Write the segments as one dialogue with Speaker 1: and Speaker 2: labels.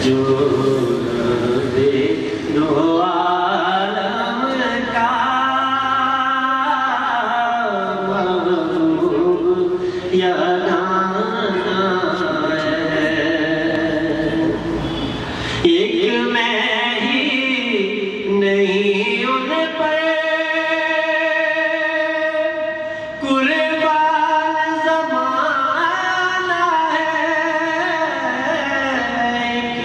Speaker 1: जो दे दो आलम का महबूब या गाना है। एक मैं ही नहीं उन पर कुर्बान ज़माना है।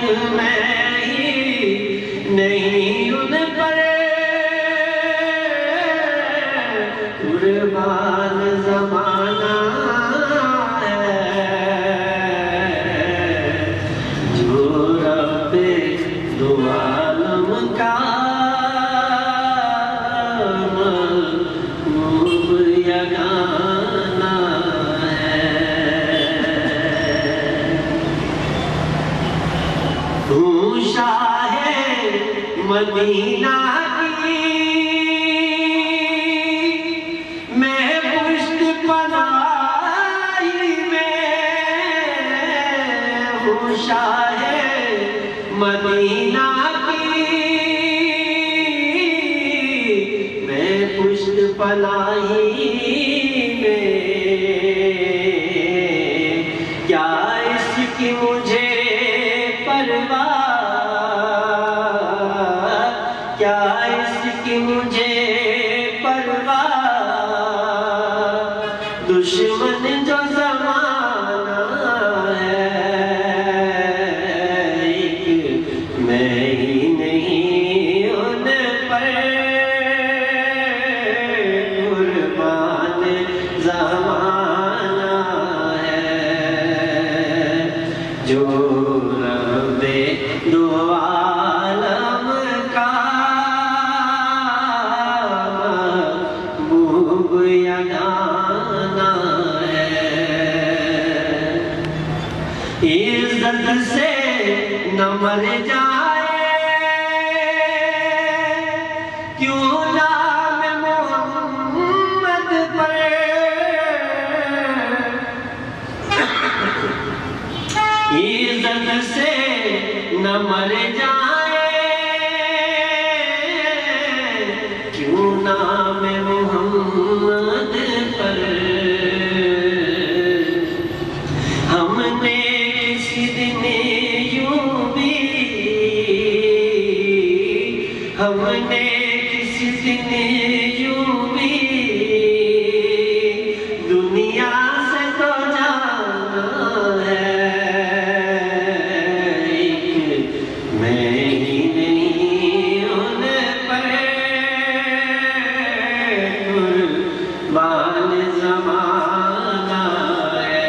Speaker 1: एक मैं ही नहीं उन पर कुर्बान ज़माना है। जो रब्बे दो आलम का महबूब या गाना है। हूँ शाहे मदीना की मैं पुष्ट पनाही में। हूँ शाहे मदीना की मैं पुष्ट पनाही में। क्या इसकी मुझे परवाह, क्या इसकी मुझे परवाह। दुश्मन जो ज़माना है, एक मैं ही नहीं उन पर कुर्बान ज़माना है। जो रब्बे दो आलम का महबूब या गाना है। इज्जत से न मर जाए क्यों नाम मोहम्मद पर। इज्जत से न मर जाए क्यों नाम मोहम्मद पर। हमने किसी दिन यूं भी, हमने किसी दिन यूं भी दुनिया से तो जाना है। एक मैं ही नहीं उन पर कुर्बान ज़माना है।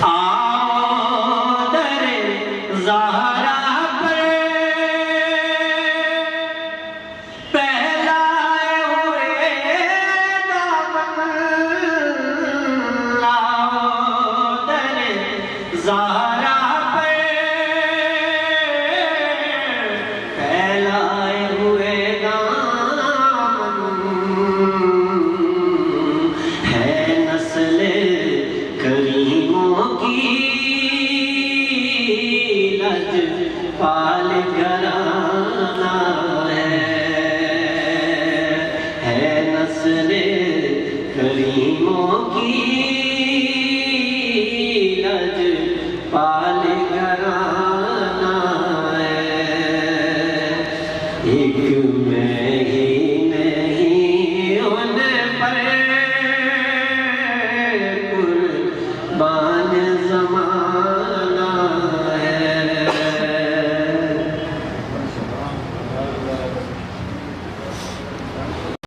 Speaker 1: आओ दरे ज़हरा पर पहलाए हुए दामन। आओ दरे ज़हरा पर फैलाए हुए दामन। है नस्ल करीमों की लजपाल घराना है नस्ल करीमों की लजपाल घराना है। एक मैं ही नहीं उन पर